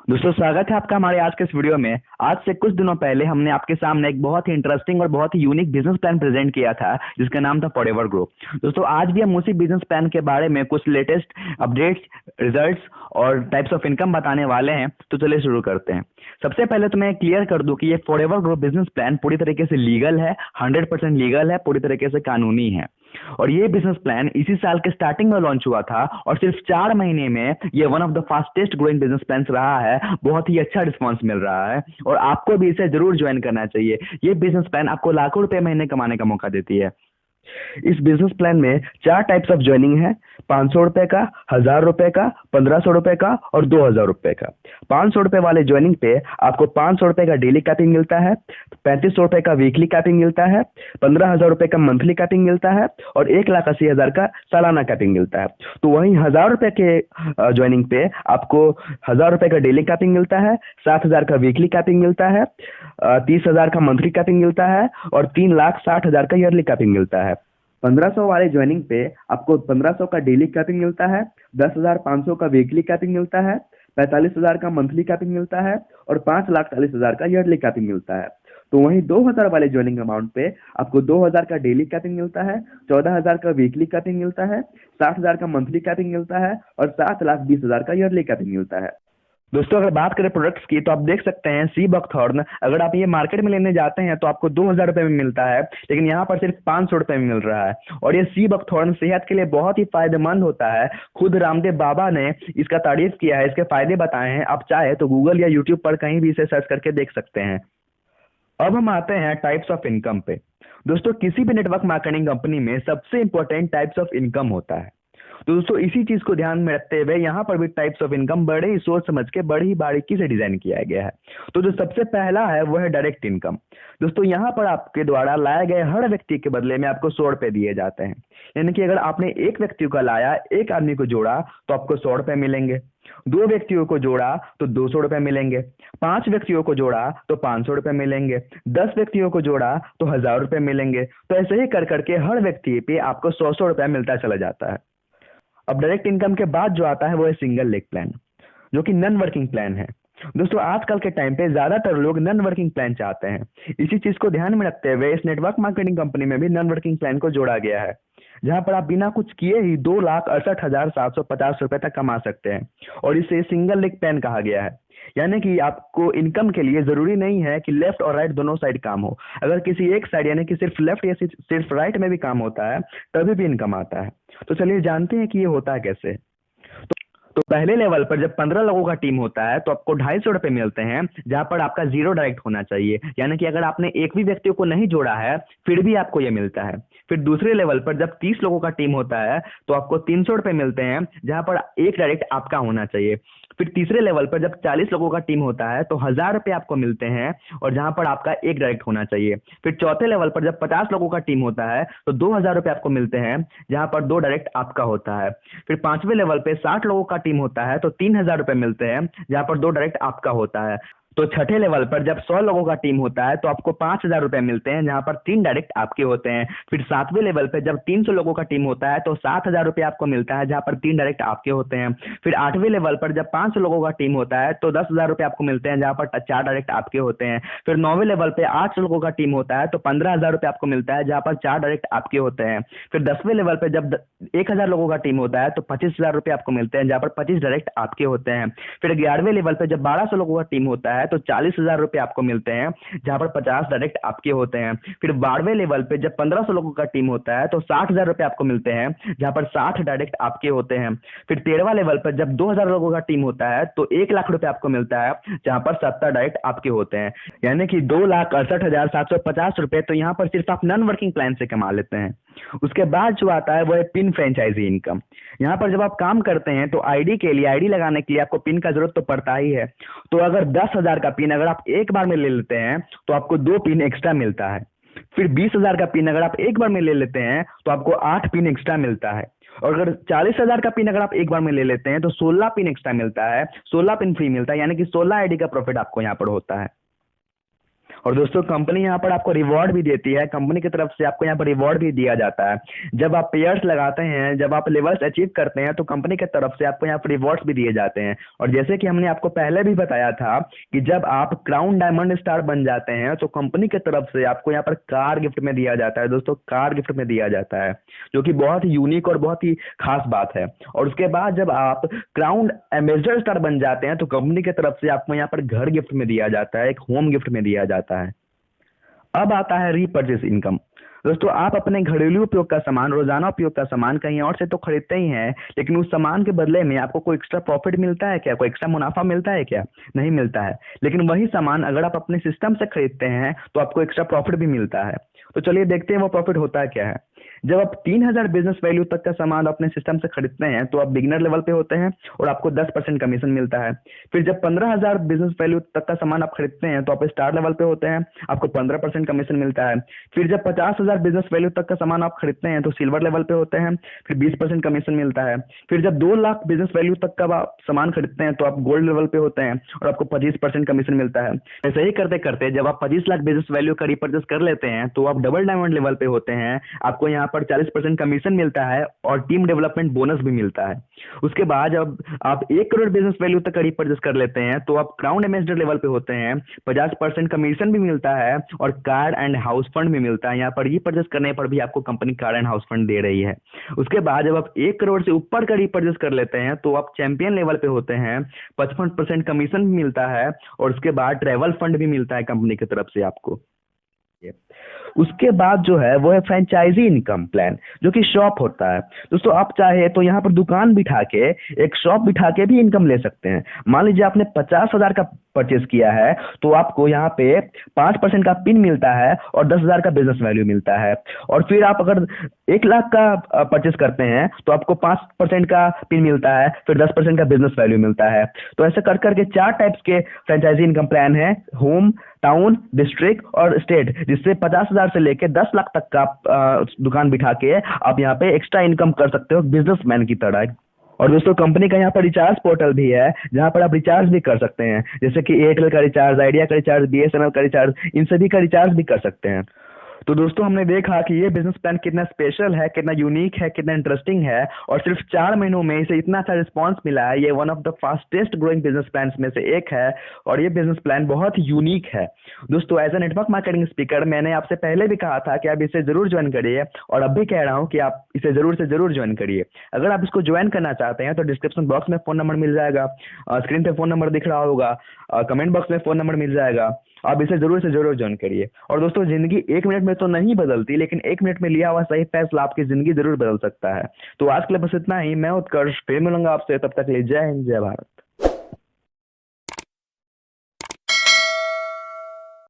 दोस्तों स्वागत है आपका हमारे आज के इस वीडियो में। आज से कुछ दिनों पहले हमने आपके सामने एक बहुत ही इंटरेस्टिंग और बहुत ही यूनिक बिजनेस प्लान प्रेजेंट किया था जिसका नाम था फॉरएवर ग्रो। दोस्तों आज भी हम उसी बिजनेस प्लान के बारे में कुछ लेटेस्ट अपडेट्स, रिजल्ट्स और टाइप्स ऑफ इनकम बताने वाले हैं। तो चलिए शुरू करते हैं। सबसे पहले तो मैं क्लियर कर दूं कि ये फॉरएवर ग्रो बिजनेस प्लान पूरी तरीके से लीगल है, 100% लीगल है, पूरी तरीके से कानूनी है। और ये बिजनेस प्लान इसी साल के स्टार्टिंग में लॉन्च हुआ था और सिर्फ 4 महीने में ये one of the fastest growing business plan रहा है। बहुत ही अच्छा रिस्पॉन्स मिल रहा है और आपको भी इसे जरूर ज्वाइन करना चाहिए। ये बिजनेस प्लान आपको लाखों रुपए महीने कमाने का मौका देती है। इस बिजनेस प्लान में 4 टाइप्स ऑफ ज्वाइनिंग है, 500 रुपए का, 1000 रुपए का, 1500 रुपए का और 2000 रुपए का। 500 रुपए वाले ज्वाइनिंग पे आपको 500 रुपए का डेली कैपिंग मिलता है, 3500 रुपए का वीकली कैपिंग मिलता है, 15,000 रुपए का मंथली कैपिंग मिलता है और 1,80,000 का सालाना कैपिंग मिलता है। तो वहीं 1000 रुपए के ज्वाइनिंग पे आपको 1000 रुपए का डेली कैपिंग मिलता है, 7,000 का वीकली कैपिंग मिलता है, 30,000 का मंथली कैपिंग मिलता है और 3,60,000 का ईयरली कैपिंग मिलता है। 1500 वाले ज्वाइनिंग पे आपको 1500 का डेली कैपिंग मिलता है, 10,500 का वीकली कैपिंग मिलता है, 45,000 का मंथली कैपिंग मिलता है और 5,40,000 का ईयरली कैपिंग मिलता है। तो वहीं 2000 वाले ज्वाइनिंग अमाउंट पे आपको 2000 का डेली कैपिंग मिलता है, 14,000 का वीकली कैपिंग मिलता है, 60,000 का मंथली कैपिंग मिलता है और 7,20,000 का ईयरली कैपिंग मिलता है। दोस्तों अगर बात करें प्रोडक्ट्स की तो आप देख सकते हैं सी बकथॉर्न, अगर आप ये मार्केट में लेने जाते हैं तो आपको 2000 रुपए में मिलता है, लेकिन यहाँ पर सिर्फ 500 रुपए में मिल रहा है। और ये सी बकथॉर्न सेहत के लिए बहुत ही फायदेमंद होता है। खुद रामदेव बाबा ने इसका तारीफ किया है, इसके फायदे बताए हैं। आप चाहे तो गूगल या यूट्यूब पर कहीं भी इसे सर्च करके देख सकते हैं। अब हम आते हैं टाइप्स ऑफ इनकम पे। दोस्तों किसी भी नेटवर्क मार्केटिंग कंपनी में सबसे इंपॉर्टेंट टाइप्स ऑफ इनकम होता है। तो दोस्तों इसी चीज को ध्यान में रखते हुए यहाँ पर भी टाइप्स ऑफ इनकम बड़े ही सोच समझ के बड़ी ही बारीकी से डिजाइन किया गया है। तो जो सबसे पहला है वो है डायरेक्ट इनकम। दोस्तों यहाँ पर आपके द्वारा लाए गए हर व्यक्ति के बदले में आपको 100 रुपए दिए जाते हैं। यानी कि अगर आपने एक व्यक्ति को लाया, एक आदमी को जोड़ा तो आपको 100 रुपए मिलेंगे, 2 व्यक्तियों को जोड़ा तो 200 रुपए मिलेंगे, 5 व्यक्तियों को जोड़ा तो 500 रुपए मिलेंगे, 10 व्यक्तियों को जोड़ा तो 1000 रुपए मिलेंगे। तो ऐसे ही कर करके हर व्यक्ति पे आपको 100 रुपया मिलता चला जाता है। अब डायरेक्ट इनकम के बाद जो आता है वो है सिंगल लेग प्लान, जो कि नॉन वर्किंग प्लान है। दोस्तों आजकल के टाइम पे ज्यादातर लोग नॉन वर्किंग प्लान चाहते हैं। इसी चीज को ध्यान में रखते हुए इस नेटवर्क मार्केटिंग कंपनी में भी नॉन वर्किंग प्लान को जोड़ा गया है, जहां पर आप बिना कुछ किए ही 2,68,750 रुपए तक कमा सकते हैं। और इसे सिंगल लेग प्लान कहा गया है। यानी कि आपको इनकम के लिए जरूरी नहीं है कि लेफ्ट और राइट दोनों साइड काम हो। अगर किसी एक साइड यानी कि सिर्फ लेफ्ट या सिर्फ राइट में भी काम होता है तभी भी इनकम आता है। तो चलिए जानते हैं कि ये होता है कैसे। तो पहले लेवल पर जब 15 लोगों का टीम होता है तो आपको 250 रुपए मिलते हैं, जहां पर आपका जीरो डायरेक्ट होना चाहिए। यानी कि अगर आपने एक भी व्यक्ति को नहीं जोड़ा है फिर भी आपको यह मिलता है। फिर दूसरे लेवल पर जब 30 लोगों का टीम होता है तो आपको 300 रुपए मिलते हैं, जहां पर एक डायरेक्ट आपका होना चाहिए। फिर तीसरे लेवल पर जब 40 लोगों का टीम होता है तो 1000 रुपए आपको मिलते हैं और जहां पर आपका एक डायरेक्ट होना चाहिए। फिर चौथे लेवल पर जब 50 लोगों का टीम होता है तो 2000 रुपए आपको मिलते हैं, जहां पर 2 डायरेक्ट आपका होता है। फिर पांचवें लेवल पे 60 लोगों का टीम होता है तो 3000 रुपए मिलते हैं, जहां पर 2 डायरेक्ट आपका होता है। तो छठे लेवल पर जब 100 लोगों का टीम होता है तो आपको 5000 रुपए मिलते हैं, जहां पर 3 डायरेक्ट आपके होते हैं। फिर 7वें लेवल पर जब 300 लोगों का टीम होता है तो 7000 रुपए आपको मिलता है, जहां पर 3 डायरेक्ट आपके होते हैं। फिर 8वें लेवल पर जब 500 लोगों का टीम होता है तो 10,000 रुपए आपको मिलते हैं, जहां पर 4 डायरेक्ट आपके होते हैं। फिर 9वें लेवल पे 800 लोगों का टीम होता है तो 15,000 रुपए आपको मिलता है, जहां पर 4 डायरेक्ट आपके होते हैं। फिर 10वें लेवल पे जब 1000 लोगों का टीम होता है तो 25,000 रुपए आपको मिलते हैं, जहां पर 25 डायरेक्ट आपके होते हैं। फिर 11वें लेवल पे जब 1200 लोगों का टीम होता है तो 40,000 रुपए आपको मिलते हैं, जहां पर 50 डायरेक्ट आपके होते हैं। फिर 12वें लेवल पे जब 1500 लोगों का टीम होता है तो 60,000 रुपए आपको मिलते हैं, जहां पर 60 डायरेक्ट आपके होते हैं। फिर 13वां लेवल पर जब 2000 लोगों का टीम होता है तो 1 लाख रुपए आपको मिलता है, जहां पर 70 डायरेक्ट आपके होते हैं। यानी कि 2,68,750 रुपए तो यहाँ पर सिर्फ आप नॉन वर्किंग प्लान से कमा लेते हैं। उसके बाद जो आता है वो है पिन फ्रेंचाइजी इनकम। यहाँ पर जब आप काम करते हैं तो आईडी के लिए, आईडी लगाने के लिए आपको पिन का जरूरत तो पड़ता ही है। तो अगर 10,000 का पिन अगर आप एक बार में ले लेते हैं तो आपको 2 पिन एक्स्ट्रा मिलता है। फिर 20,000 का पिन अगर आप एक बार में ले लेते हैं तो आपको 8 पिन एक्स्ट्रा मिलता है। और अगर 40,000 का पिन अगर आप एक बार में ले लेते हैं तो 16 पिन एक्स्ट्रा मिलता है, 16 पिन फ्री मिलता है। यानी कि 16 आईडी का प्रॉफिट आपको यहाँ पर होता है। और दोस्तों कंपनी यहाँ पर आपको रिवॉर्ड भी देती है, कंपनी की तरफ से आपको यहाँ पर रिवॉर्ड भी दिया जाता है। जब आप पेयर्स लगाते हैं, जब आप लेवल्स अचीव करते हैं तो कंपनी की तरफ से आपको यहाँ पर रिवॉर्ड्स भी दिए जाते हैं। और जैसे कि हमने आपको पहले भी बताया था कि जब आप क्राउन डायमंड स्टार बन जाते हैं तो कंपनी की तरफ से आपको यहाँ पर कार गिफ्ट में दिया जाता है। दोस्तों कार गिफ्ट में दिया जाता है, जो कि बहुत ही यूनिक और बहुत ही खास बात है। और उसके बाद जब आप क्राउन एम्बेसडर स्टार बन जाते हैं तो कंपनी की तरफ से आपको यहाँ पर घर गिफ्ट में दिया जाता है, एक होम गिफ्ट में दिया जाता है। अब आता है रीपर्चेस इनकम। दोस्तों आप अपने घरेलू उपयोग का सामान, रोजाना उपयोग का सामान कहीं और से तो खरीदते ही हैं, लेकिन उस सामान के बदले में आपको कोई एक्स्ट्रा प्रॉफिट मिलता है क्या, कोई एक्स्ट्रा मुनाफा मिलता है क्या? नहीं मिलता है। लेकिन वही सामान अगर आप अपने सिस्टम से खरीदते हैं तो आपको एक्स्ट्रा प्रॉफिट भी मिलता है। तो चलिए देखते हैं वो प्रॉफिट होता है क्या है। जब आप 3000 बिजनेस वैल्यू तक का सामान अपने सिस्टम से खरीदते हैं तो आप बिगिनर लेवल पे होते हैं और आपको 10% कमीशन मिलता है। फिर जब 15000 बिजनेस वैल्यू तक का सामान आप खरीदते हैं तो आप स्टार लेवल पे होते हैं, आपको 15% कमीशन मिलता है। फिर जब 50000 बिजनेस वैल्यू तक का सामान आप खरीदते हैं तो सिल्वर लेवल पे होते हैं, फिर 20% कमीशन मिलता है। फिर जब 2 लाख बिजनेस वैल्यू तक का आप सामान खरीदते हैं तो आप गोल्ड लेवल पे होते हैं और आपको 25% कमीशन मिलता है। ऐसे ही करते करते जब आप 25 लाख बिजनेस वैल्यू का रिपर्चेस कर लेते हैं तो आप डबल डायमंड लेवल पे होते हैं, आपको यहाँ पर 40% कमीशन मिलता है और टीम डेवलपमेंट बोनस भी मिलता है। उसके बाद जब आप 1 करोड़ बिजनेस वैल्यू तक का रिपर्चेस कर लेते हैं तो आप क्राउन एम्बेसडर लेवल पे होते हैं, 50% कमीशन भी मिलता है और कार एंड हाउस फंड भी मिलता है। यहाँ पर रिपर्चेस करने पर भी आपको company car and house fund दे रही है। उसके बाद जब आप 1 करोड़ से ऊपर का रिपर्चेस कर लेते हैं तो आप चैंपियन लेवल पे होते हैं, 55% कमीशन भी मिलता है और उसके बाद ट्रेवल फंड भी मिलता है कंपनी की तरफ से आपको। उसके बाद जो है वो है फ्रेंचाइजी इनकम प्लान, जो कि शॉप होता है। दोस्तों आप चाहे तो यहाँ पर दुकान बिठा के, एक शॉप बिठा के भी इनकम ले सकते हैं। मान लीजिए आपने 50,000 का परचेज किया है तो आपको यहाँ पे 5% का पिन मिलता है और 10,000 का बिजनेस वैल्यू मिलता है। और फिर आप अगर 1 लाख का परचेज करते हैं तो आपको 5% का पिन मिलता है, फिर 10% का बिजनेस वैल्यू मिलता है। तो ऐसे कर करके 4 टाइप्स के फ्रेंचाइजी इनकम प्लान है, होम, टाउन, डिस्ट्रिक्ट और स्टेट, जिससे 50,000 से लेके 10 लाख तक का दुकान बिठा के आप यहाँ पे एक्स्ट्रा इनकम कर सकते हो बिजनेसमैन की तरह। और दोस्तों कंपनी का यहाँ पर रिचार्ज पोर्टल भी है जहाँ पर आप रिचार्ज भी कर सकते हैं, जैसे कि एयरटेल का रिचार्ज, आइडिया का रिचार्ज, बीएसएनएल का रिचार्ज, इन सभी का रिचार्ज भी कर सकते हैं। तो दोस्तों हमने देखा कि ये बिजनेस प्लान कितना स्पेशल है, कितना यूनिक है, कितना इंटरेस्टिंग है और सिर्फ 4 महीनों में इसे इतना अच्छा रिस्पांस मिला है। ये one of the fastest growing business plan में से एक है और ये बिजनेस प्लान बहुत यूनिक है। दोस्तों as a network marketing speaker मैंने आपसे पहले भी कहा था कि आप इसे जरूर ज्वाइन करिए और अब भी कह रहा हूँ कि आप इसे जरूर से जरूर ज्वाइन करिए। अगर आप इसको ज्वाइन करना चाहते हैं तो डिस्क्रिप्शन बॉक्स में फोन नंबर मिल जाएगा, स्क्रीन पे फोन नंबर दिख रहा होगा, कमेंट बॉक्स में फोन नंबर मिल जाएगा। आप इसे जरूर से जरूर ज्वाइन करिए। और दोस्तों जिंदगी 1 मिनट में तो नहीं बदलती, लेकिन 1 मिनट में लिया हुआ सही फैसला आपकी जिंदगी जरूर बदल सकता है। तो आज के लिए बस इतना ही। मैं उत्कर्ष, फिर मिलूंगा आपसे, तब तक के लिए जय हिंद, जय भारत।